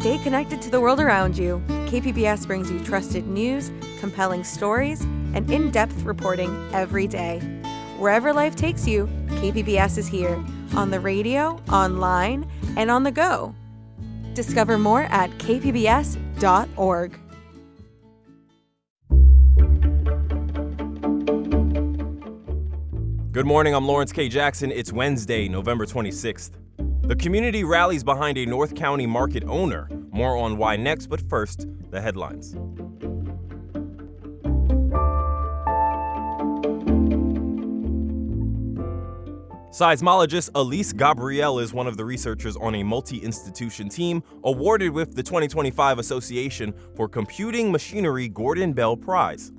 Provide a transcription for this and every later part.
Stay connected to the world around you. KPBS brings you trusted news, compelling stories, and in-depth reporting every day. Wherever life takes you, KPBS is here, on the radio, online, and on the go. Discover more at kpbs.org. Good morning, I'm Lawrence K. Jackson. It's Wednesday, November 26th. The community rallies behind a North County market owner. More on why next, but first, the headlines. Seismologist Elise Gabriel is one of the researchers on a multi-institution team awarded with the 2025 Association for Computing Machinery Gordon Bell Prize.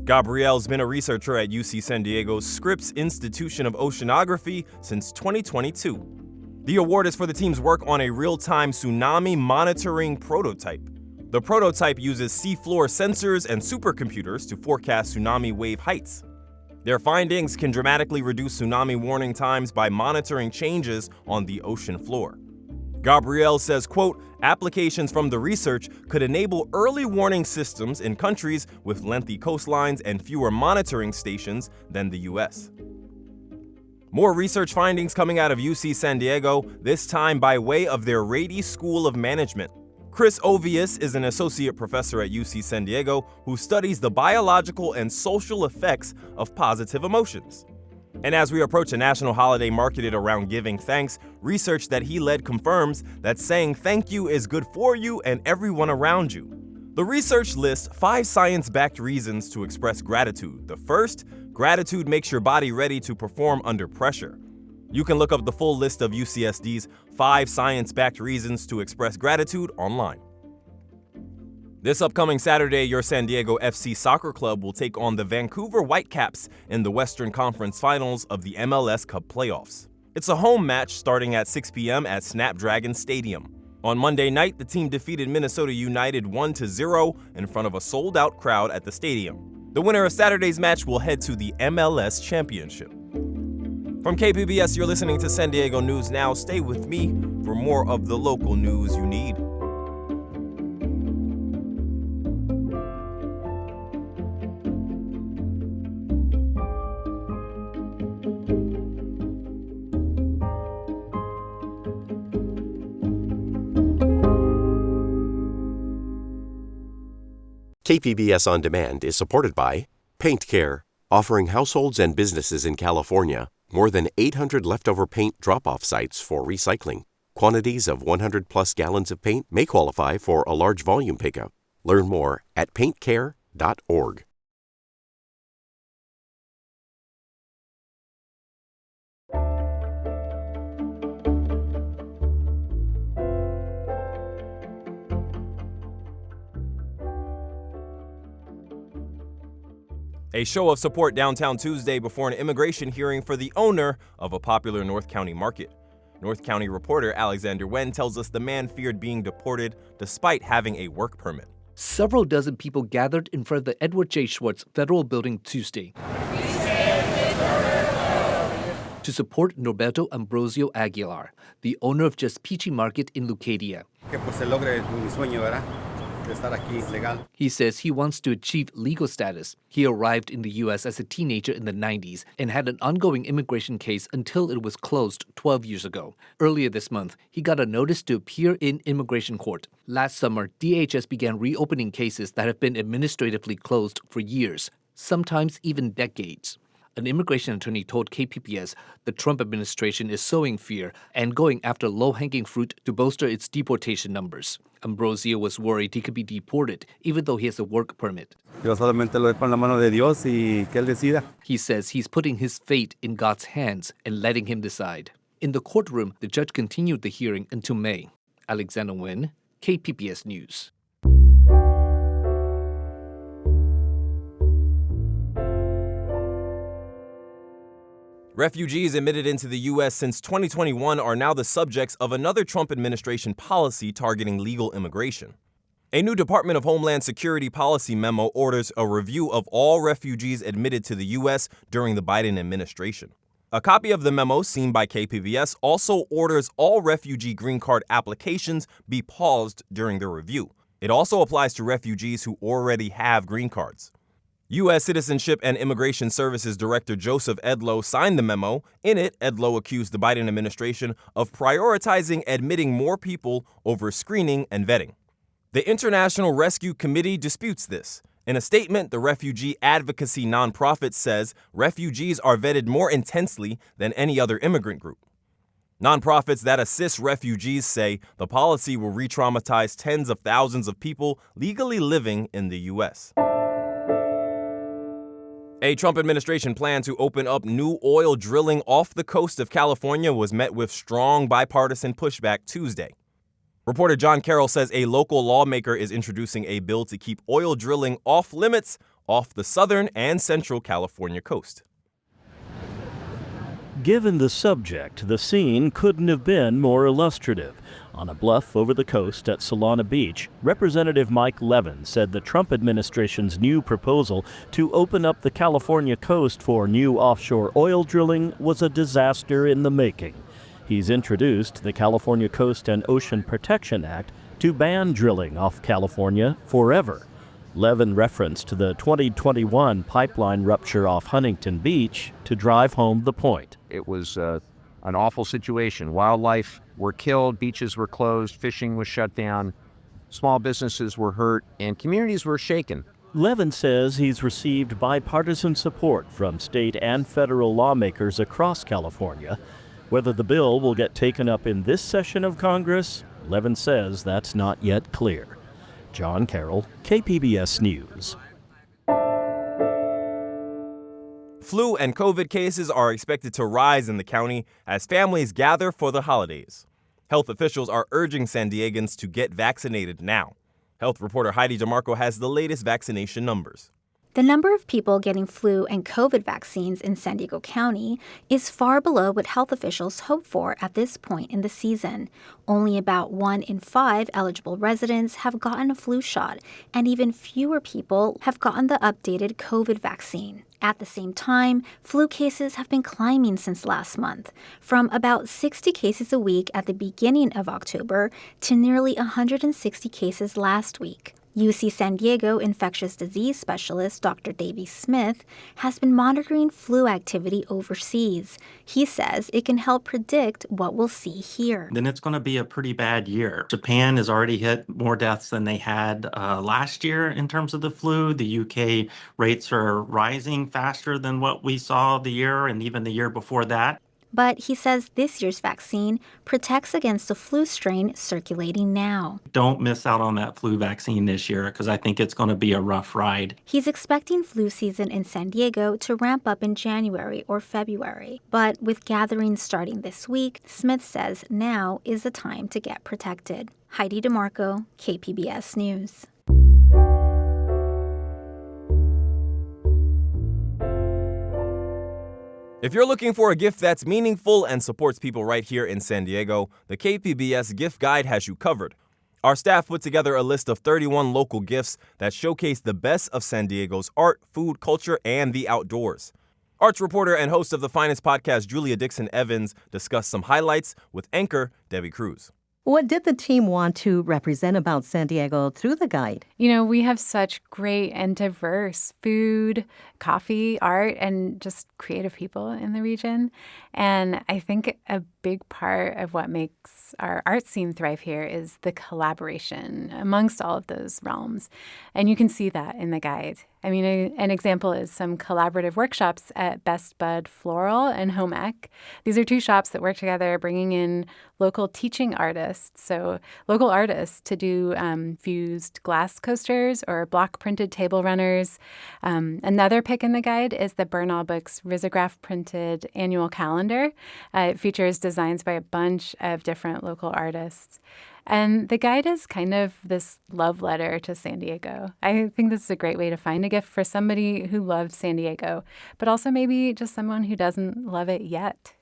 Gabriel's been a researcher at UC San Diego's Scripps Institution of Oceanography since 2022. The award is for the team's work on a real-time tsunami monitoring prototype. The prototype uses seafloor sensors and supercomputers to forecast tsunami wave heights. Their findings can dramatically reduce tsunami warning times by monitoring changes on the ocean floor. Gabriel says, quote, applications from the research could enable early warning systems in countries with lengthy coastlines and fewer monitoring stations than the U.S. More research findings coming out of UC San Diego, this time by way of their Rady School of Management. Chris Ovius is an associate professor at UC San Diego who studies the biological and social effects of positive emotions. And as we approach a national holiday marketed around giving thanks, research that he led confirms that saying thank you is good for you and everyone around you. The research lists 5 science-backed reasons to express gratitude. The first, gratitude makes your body ready to perform under pressure. You can look up the full list of UCSD's 5 science-backed reasons to express gratitude online. This upcoming Saturday, your San Diego FC Soccer Club will take on the Vancouver Whitecaps in the Western Conference Finals of the MLS Cup playoffs. It's a home match starting at 6 p.m. at Snapdragon Stadium. On Monday night, the team defeated Minnesota United 1-0 in front of a sold-out crowd at the stadium. The winner of Saturday's match will head to the MLS Championship. From KPBS, you're listening to San Diego News Now. Stay with me for more of the local news you need. KPBS On Demand is supported by Paint Care, offering households and businesses in California more than 800 leftover paint drop-off sites for recycling. Quantities of 100-plus gallons of paint may qualify for a large volume pickup. Learn more at paintcare.org. A show of support downtown Tuesday before an immigration hearing for the owner of a popular North County market. North County reporter Alexander Wen tells us the man feared being deported despite having a work permit. Several dozen people gathered in front of the Edward J. Schwartz Federal Building Tuesday to support Norberto Ambrosio Aguilar, the owner of Just Peachy Market in Lucadia. He says he wants to achieve legal status. He arrived in the U.S. as a teenager in the 90s and had an ongoing immigration case until it was closed 12 years ago. Earlier this month, he got a notice to appear in immigration court. Last summer, DHS began reopening cases that have been administratively closed for years, sometimes even decades. An immigration attorney told KPBS the Trump administration is sowing fear and going after low-hanging fruit to bolster its deportation numbers. Ambrosio was worried he could be deported, even though he has a work permit. He says he's putting his fate in God's hands and letting him decide. In the courtroom, the judge continued the hearing until May. Alexander Wen, KPBS News. Refugees admitted into the U.S. since 2021 are now the subjects of another Trump administration policy targeting legal immigration. A new Department of Homeland Security policy memo orders a review of all refugees admitted to the U.S. during the Biden administration. A copy of the memo seen by KPBS also orders all refugee green card applications be paused during the review. It also applies to refugees who already have green cards. U.S. Citizenship and Immigration Services Director Joseph Edlow signed the memo. In it, Edlow accused the Biden administration of prioritizing admitting more people over screening and vetting. The International Rescue Committee disputes this. In a statement, the refugee advocacy nonprofit says refugees are vetted more intensely than any other immigrant group. Nonprofits that assist refugees say the policy will re-traumatize tens of thousands of people legally living in the U.S. A Trump administration plan to open up new oil drilling off the coast of California was met with strong bipartisan pushback Tuesday. Reporter John Carroll says a local lawmaker is introducing a bill to keep oil drilling off limits off the southern and central California coast. Given the subject, the scene couldn't have been more illustrative. On a bluff over the coast at Solana Beach, Representative Mike Levin said the Trump administration's new proposal to open up the California coast for new offshore oil drilling was a disaster in the making. He's introduced the California Coast and Ocean Protection Act to ban drilling off California forever. Levin referenced the 2021 pipeline rupture off Huntington Beach to drive home the point. It was an awful situation. Wildlife were killed, beaches were closed, fishing was shut down, small businesses were hurt, and communities were shaken. Levin says he's received bipartisan support from state and federal lawmakers across California. Whether the bill will get taken up in this session of Congress, Levin says that's not yet clear. John Carroll, KPBS News. Flu and COVID cases are expected to rise in the county as families gather for the holidays. Health officials are urging San Diegans to get vaccinated now. Health reporter Heidi DeMarco has the latest vaccination numbers. The number of people getting flu and COVID vaccines in San Diego County is far below what health officials hope for at this point in the season. Only about 1 in 5 eligible residents have gotten a flu shot, and even fewer people have gotten the updated COVID vaccine. At the same time, flu cases have been climbing since last month, from about 60 cases a week at the beginning of October to nearly 160 cases last week. UC San Diego infectious disease specialist Dr. Davey Smith has been monitoring flu activity overseas. He says it can help predict what we'll see here. Then it's going to be a pretty bad year. Japan has already hit more deaths than they had last year in terms of the flu. The UK rates are rising faster than what we saw the year and even the year before that. But he says this year's vaccine protects against the flu strain circulating now. Don't miss out on that flu vaccine this year because I think it's going to be a rough ride. He's expecting flu season in San Diego to ramp up in January or February. But with gatherings starting this week, Smith says now is the time to get protected. Heidi DeMarco, KPBS News. If you're looking for a gift that's meaningful and supports people right here in San Diego, the KPBS Gift Guide has you covered. Our staff put together a list of 31 local gifts that showcase the best of San Diego's art, food, culture, and the outdoors. Arts reporter and host of the Finest podcast, Julia Dixon Evans, discussed some highlights with anchor Debbie Cruz. What did the team want to represent about San Diego through the guide? You know, we have such great and diverse food, coffee, art, and just creative people in the region. And I think a big part of what makes our art scene thrive here is the collaboration amongst all of those realms. And you can see that in the guide. I mean, an example is some collaborative workshops at Best Bud Floral and Home Ec. These are two shops that work together, bringing in local teaching artists, so local artists to do fused glass coasters or block printed table runners. Another pick in the guide is the Bernal Books risograph printed annual calendar. It features designs by a bunch of different local artists. And the guide is kind of this love letter to San Diego. I think this is a great way to find a gift for somebody who loves San Diego, but also maybe just someone who doesn't love it yet.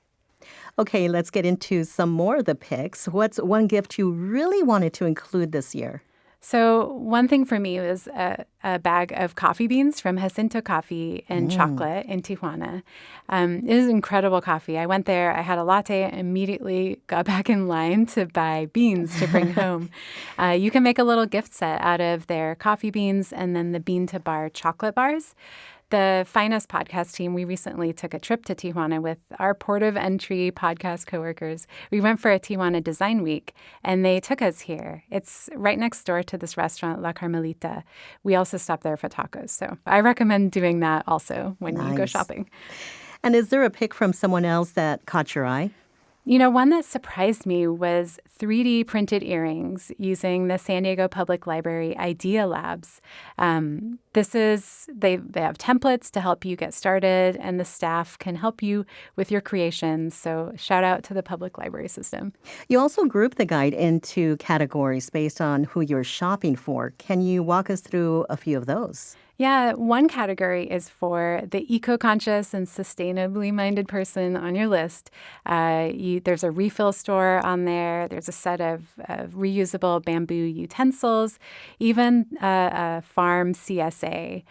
Okay, let's get into some more of the picks. What's one gift you really wanted to include this year? So one thing for me was a bag of coffee beans from Jacinto Coffee and Chocolate in Tijuana. It is incredible coffee. I went there, I had a latte, and immediately got back in line to buy beans to bring home. You can make a little gift set out of their coffee beans and then the bean to bar chocolate bars. The Finest podcast team, we recently took a trip to Tijuana with our Port of Entry podcast coworkers. We went for a Tijuana Design Week, and they took us here. It's right next door to this restaurant, La Carmelita. We also stopped there for tacos. So I recommend doing that also when you go shopping. And is there a pick from someone else that caught your eye? You know, one that surprised me was 3D printed earrings using the San Diego Public Library Idea Labs. They have templates to help you get started, and the staff can help you with your creations. So shout out to the public library system. You also group the guide into categories based on who you're shopping for. Can you walk us through a few of those? Yeah, one category is for the eco-conscious and sustainably minded person on your list. There's a refill store on there. There's a set of reusable bamboo utensils, even a farm CSA.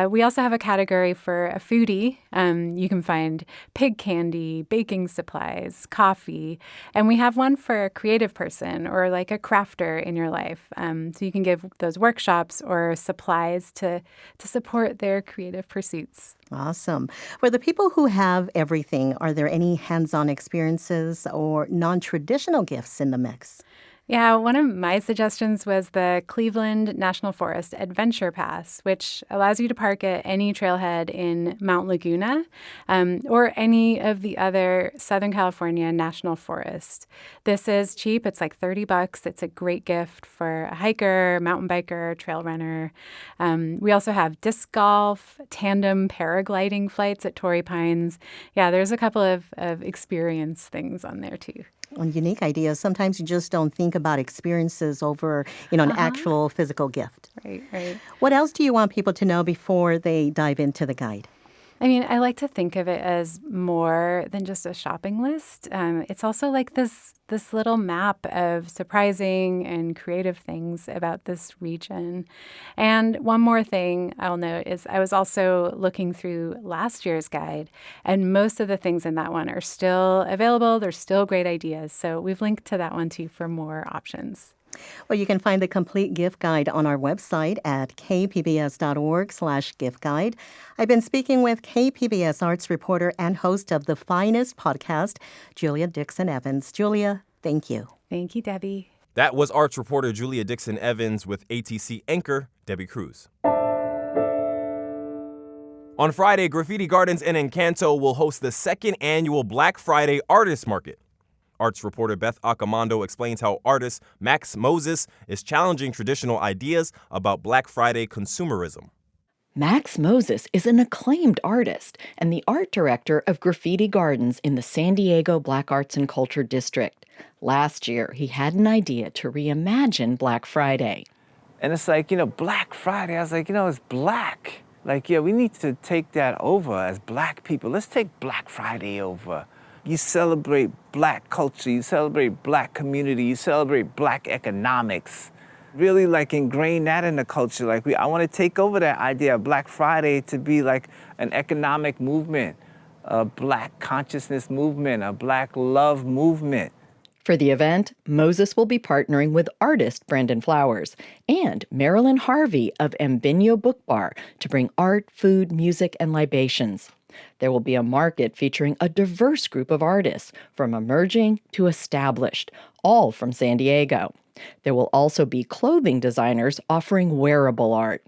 We also have a category for a foodie. You can find pig candy, baking supplies, coffee. And we have one for a creative person or like a crafter in your life. So you can give those workshops or supplies to support their creative pursuits. Awesome. For the people who have everything, are there any hands-on experiences or non-traditional gifts in the mix? Yeah, one of my suggestions was the Cleveland National Forest Adventure Pass, which allows you to park at any trailhead in Mount Laguna or any of the other Southern California national forests. This is cheap. It's like $30. It's a great gift for a hiker, mountain biker, trail runner. We also have disc golf, tandem paragliding flights at Torrey Pines. Yeah, there's a couple of experience things on there too. On unique ideas, sometimes you just don't think about experiences over, an actual physical gift. Right. What else do you want people to know before they dive into the guide? I mean, I like to think of it as more than just a shopping list. It's also like this little map of surprising and creative things about this region. And one more thing I'll note is I was also looking through last year's guide, and most of the things in that one are still available. They're still great ideas. So we've linked to that one too for more options. Well, you can find the complete gift guide on our website at kpbs.org/gift guide. I've been speaking with KPBS arts reporter and host of the Finest podcast, Julia Dixon Evans. Julia, thank you. Thank you, Debbie. That was arts reporter Julia Dixon Evans with ATC anchor Debbie Cruz. On Friday, Graffiti Gardens in Encanto will host the second annual Black Friday Artist Market. Arts reporter Beth Accomando explains how artist Max Moses is challenging traditional ideas about Black Friday consumerism. Max Moses is an acclaimed artist and the art director of Graffiti Gardens in the San Diego Black Arts and Culture District. Last year, he had an idea to reimagine Black Friday. And it's like, Black Friday, I was like, it's black. Like, we need to take that over as black people. Let's take Black Friday over. You celebrate black culture, you celebrate black community, you celebrate black economics. Really ingrain that in the culture. I want to take over that idea of Black Friday to be like an economic movement, a black consciousness movement, a black love movement. For the event, Moses will be partnering with artist Brandon Flowers and Marilyn Harvey of Ambinio Book Bar to bring art, food, music, and libations. There will be a market featuring a diverse group of artists, from emerging to established, all from San Diego. There will also be clothing designers offering wearable art.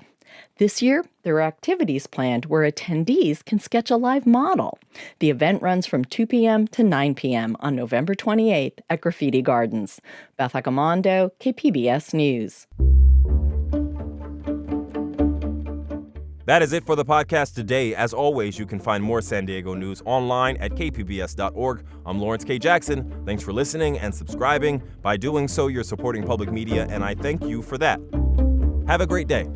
This year, there are activities planned where attendees can sketch a live model. The event runs from 2 p.m. to 9 p.m. on November 28th at Graffiti Gardens. Beth Accomando, KPBS News. That is it for the podcast today. As always, you can find more San Diego news online at kpbs.org. I'm Lawrence K. Jackson. Thanks for listening and subscribing. By doing so, you're supporting public media, and I thank you for that. Have a great day.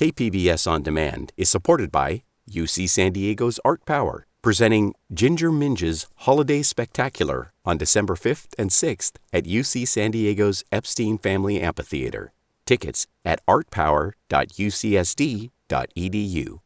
KPBS On Demand is supported by UC San Diego's Art Power, presenting Ginger Minge's Holiday Spectacular on December 5th and 6th at UC San Diego's Epstein Family Amphitheater. Tickets at artpower.ucsd.edu.